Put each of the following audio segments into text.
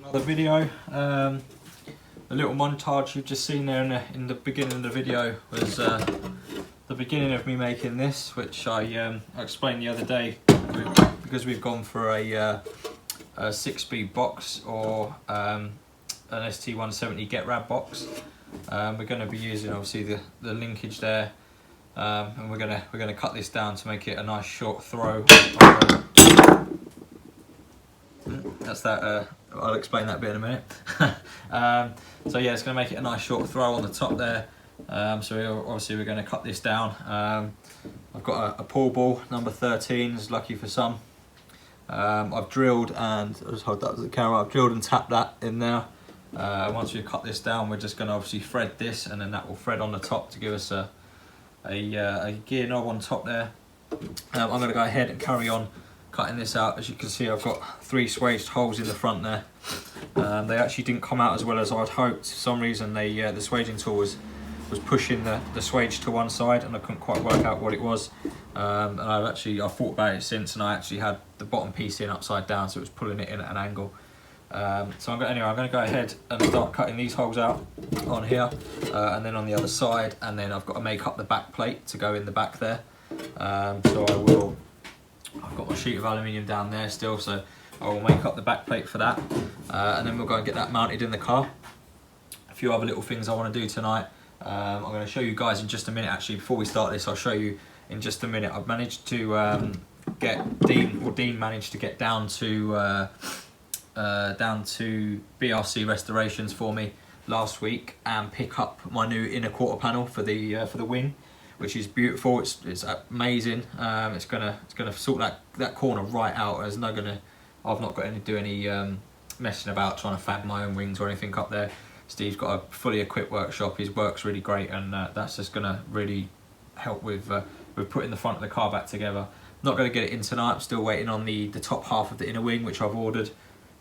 Another video. The little montage you've just seen there in the beginning of the video was the beginning of me making this, which I explained the other day, because we've gone for a 6-speed box or an ST170 Get Rad box. We're going to be using obviously the linkage there, and we're gonna cut this down to make it a nice short throw. That's that. I'll explain that bit in a minute. So yeah, it's going to make it a nice short throw on the top there. So obviously we're going to cut this down. I've got a pull ball, number 13, is lucky for some. I've drilled, and I'll just hold that to the camera, I've drilled and tapped that in there. Once we cut this down, we're just going to obviously thread this, and then that will thread on the top to give us a gear knob on top there. I'm going to go ahead and carry on cutting this out. As you can see, I've got 3 swaged holes in the front there. They actually didn't come out as well as I'd hoped. For some reason, the swaging tool was pushing the swage to one side, and I couldn't quite work out what it was. And I've thought about it since, and I actually had the bottom piece in upside down, so it was pulling it in at an angle. So I'm going to go ahead and start cutting these holes out on here, and then on the other side, and then I've got to make up the back plate to go in the back there. So I've got my sheet of aluminium down there still, so I will make up the back plate for that, and then we'll go and get that mounted in the car. A few other little things I want to do tonight. I'm going to show you guys in just a minute. Actually, before we start this, I'll show you in just a minute. I've managed to get Dean managed to get down to BRC Restorations for me last week and pick up my new inner quarter panel for the wing, which is beautiful. It's amazing. It's gonna sort that corner right out. I've not got to do any messing about trying to fab my own wings or anything up there. Steve's got a fully equipped workshop. His work's really great, and that's just gonna really help with putting the front of the car back together. Not gonna get it in tonight. I'm still waiting on the top half of the inner wing, which I've ordered.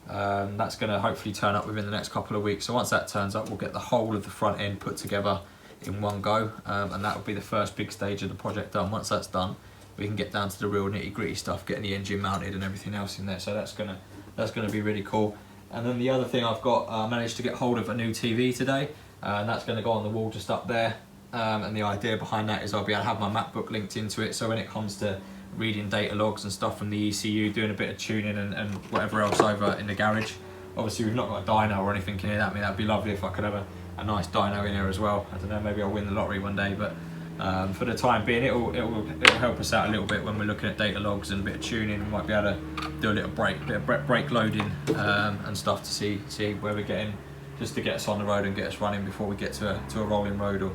That's gonna hopefully turn up within the next couple of weeks. So once that turns up, we'll get the whole of the front end put together in one go, and that will be the first big stage of the project done. Once that's done, we can get down to the real nitty-gritty stuff, getting the engine mounted and everything else in there. So that's gonna be really cool. And then the other thing I've got, I managed to get hold of a new TV today, and that's going to go on the wall just up there. And the idea behind that is I'll be able to have my MacBook linked into it, so when it comes to reading data logs and stuff from the ECU, doing a bit of tuning and whatever else over in the garage. Obviously we've not got a dyno or anything in here. That'd be lovely if I could have a nice dyno in here as well. I don't know, maybe I'll win the lottery one day, but for the time being, it'll help us out a little bit when we're looking at data logs and a bit of tuning. We might be able to do a little bit of brake loading and stuff to see where we're getting, just to get us on the road and get us running before we get to a rolling road or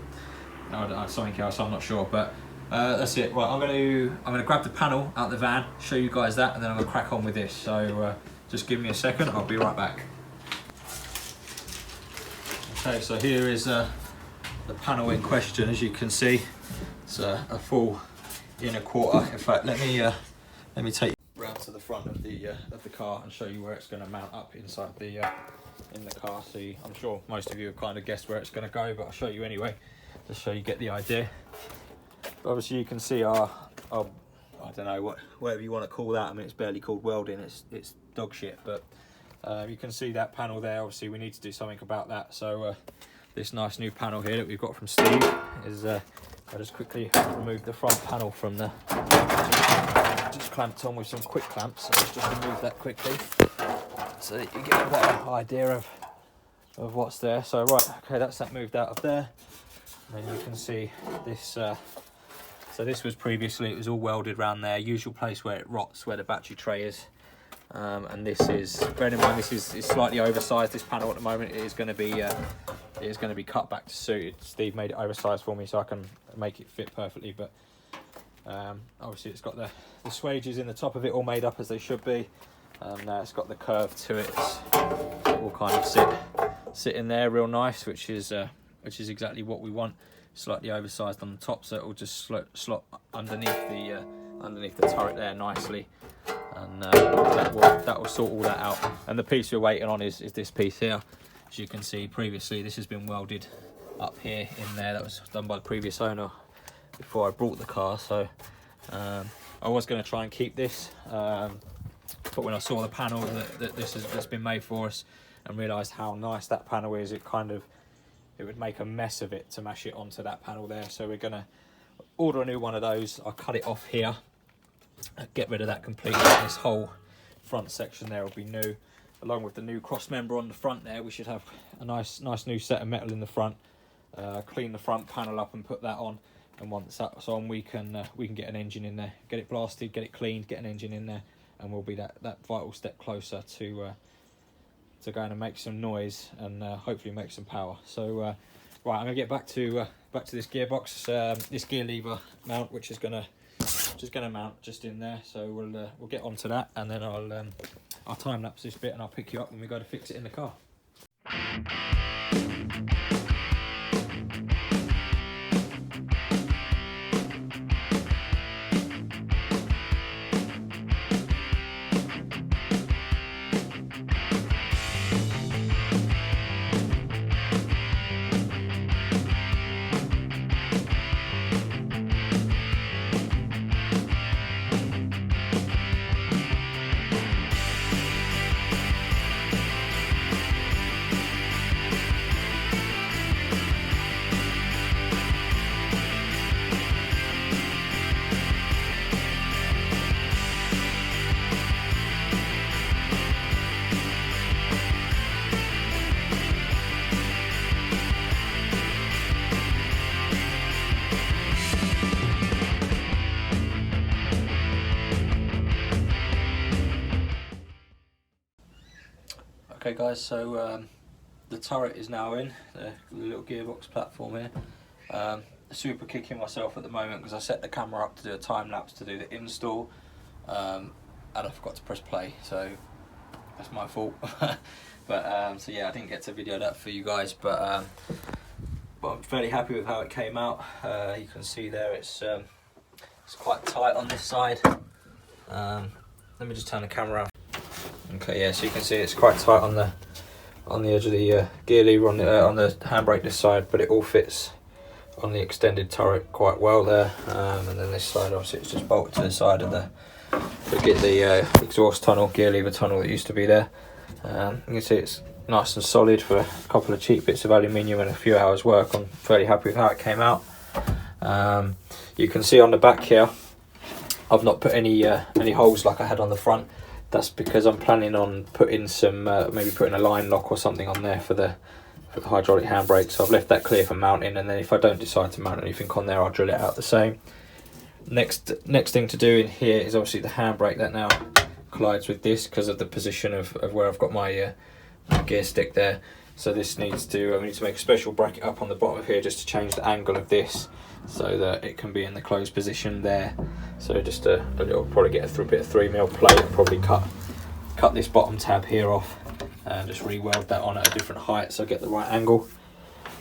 something else. I'm not sure, but that's it. Right, I'm gonna grab the panel out the van, show you guys that, and then I'm gonna crack on with this. So just give me a second. I'll be right back. Okay, so here is the panel in question. As you can see, it's a full inner quarter. In fact, let me take you round to the front of the car and show you where it's going to mount up inside in the car. So I'm sure most of you have kind of guessed where it's going to go, but I'll show you anyway, just so you get the idea. But obviously, you can see our I don't know whatever you want to call that. I mean, it's barely called welding. It's dog shit, but you can see that panel there. Obviously, we need to do something about that. So this nice new panel here that we've got from Steve is, I'll just quickly remove the front panel from the, just clamped on with some quick clamps. So let's just remove that quickly so that you get a better idea of what's there. So right, okay, that's that moved out of there. And then you can see this, so this was previously, it was all welded around there, usual place where it rots, where the battery tray is. And this is, bearing in mind this is slightly oversized, this panel at the moment. It is going to be cut back to suit. Steve made it oversized for me so I can make it fit perfectly, but obviously it's got the swages in the top of it all made up as they should be. Now it's got the curve to it. It will kind of sit in there real nice, which is exactly what we want. Slightly oversized on the top, so it will just slot underneath the turret there nicely. And that will sort all that out. And the piece we're waiting on is this piece here. As you can see, previously this has been welded up here in there. That was done by the previous owner before I brought the car. So I was going to try and keep this, but when I saw the panel that's been made for us, and realised how nice that panel is. It would make a mess of it to mash it onto that panel there. So we're gonna order a new one of those. I'll cut it off here, get rid of that completely. This whole front section there will be new, along with the new cross member on the front there. We should have a nice new set of metal in the front. Clean the front panel up and put that on, and once that's on, we can get an engine in there, get it blasted, get it cleaned, get an engine in there, and we'll be that vital step closer to going to make some noise and hopefully make some power. So right, I'm gonna get back to this gearbox, this gear lever mount, which is gonna mount just in there. So we'll get onto that, and then I'll time lapse this bit, and I'll pick you up when we go to fix it in the car. Okay guys, so the turret is now in, the little gearbox platform here. Super kicking myself at the moment because I set the camera up to do a time lapse to do the install, and I forgot to press play, so that's my fault. But so yeah, I didn't get to video that for you guys, but I'm fairly happy with how it came out. You can see there it's quite tight on this side. Let me just turn the camera off. Okay, yeah, so you can see it's quite tight on the edge of the gear lever on the handbrake this side, but it all fits on the extended turret quite well there. And then this side, obviously, it's just bolted to the side of the exhaust tunnel, gear lever tunnel that used to be there. You can see it's nice and solid for a couple of cheap bits of aluminium and a few hours work. I'm fairly happy with how it came out. You can see on the back here, I've not put any holes like I had on the front. That's because I'm planning on putting some, maybe putting a line lock or something on there for the hydraulic handbrake. So I've left that clear for mounting, and then if I don't decide to mount anything on there, I'll drill it out the same. Next thing to do in here is obviously the handbrake that now collides with this because of the position of where I've got my gear stick there. So this needs to, we need to make a special bracket up on the bottom of here just to change the angle of this so that it can be in the closed position there. So just a little, probably get a bit of 3mm plate and probably cut this bottom tab here off and just re-weld that on at a different height so I get the right angle.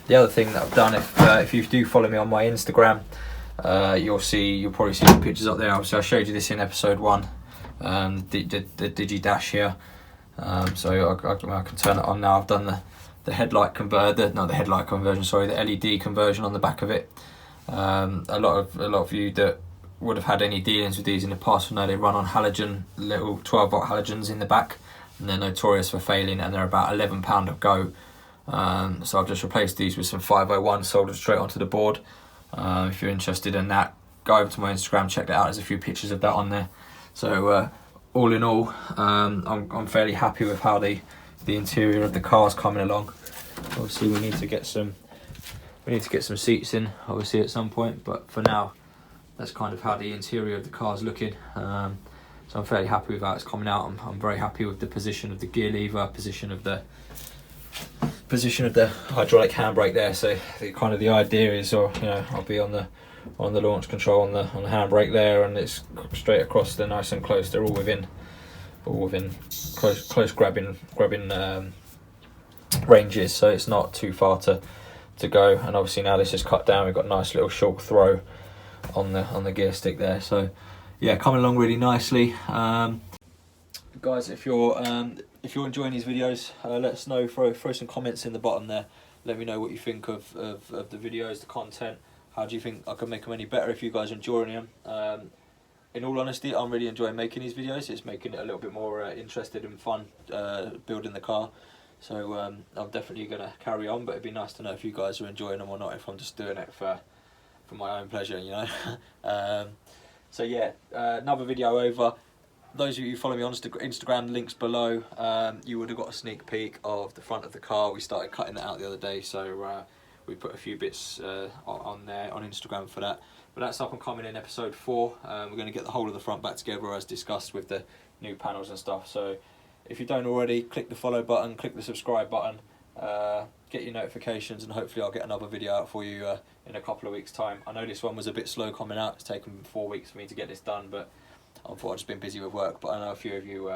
The other thing that I've done, if you do follow me on my Instagram, you'll probably see the pictures up there. Obviously I showed you this in episode 1, the Digi Dash here. So I can turn it on now. I've done the headlight conversion, not the headlight conversion, sorry, the LED conversion on the back of it. A lot of you that would have had any dealings with these in the past will know they run on halogen, little 12-volt halogens in the back, and they're notorious for failing, and they're about £11 a go. So I've just replaced these with some 501 soldered straight onto the board. If you're interested in that, go over to my Instagram, check that out. There's a few pictures of that on there. So all in all, I'm fairly happy with how the interior of the car is coming along. Obviously we need to get some seats in, obviously, at some point, but for now that's kind of how the interior of the car is looking. So I'm fairly happy with how it's coming out. I'm very happy with the position of the gear lever, position of the hydraulic handbrake there. So the idea is, I'll be on the launch control on the handbrake there, and it's straight across. They're nice and close. They're all within close grabbing ranges, so it's not too far to go. And obviously now this is cut down, we've got a nice little short throw on the gear stick there. So yeah, coming along really nicely. Guys, if you're enjoying these videos, let us know. Throw some comments in the bottom there. Let me know what you think of the videos, the content. How do you think I can make them any better if you guys are enjoying them? In all honesty, I'm really enjoying making these videos. It's making it a little bit more interesting and fun, building the car. So I'm definitely going to carry on, but it'd be nice to know if you guys are enjoying them or not, if I'm just doing it for my own pleasure, you know. So yeah, another video over. Those of you who follow me on Instagram, links below, you would have got a sneak peek of the front of the car. We started cutting it out the other day, so we put a few bits on there on Instagram for that. But that's up and coming in episode 4. We're going to get the whole of the front back together as discussed with the new panels and stuff. So if you don't already, click the follow button, click the subscribe button, get your notifications, and hopefully I'll get another video out for you in a couple of weeks' time. I know this one was a bit slow coming out. It's taken 4 weeks for me to get this done, but I've just been busy with work. But I know a few of you,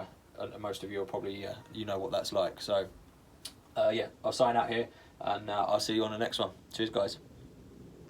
most of you are probably, you know what that's like. So yeah, I'll sign out here, and I'll see you on the next one. Cheers, guys.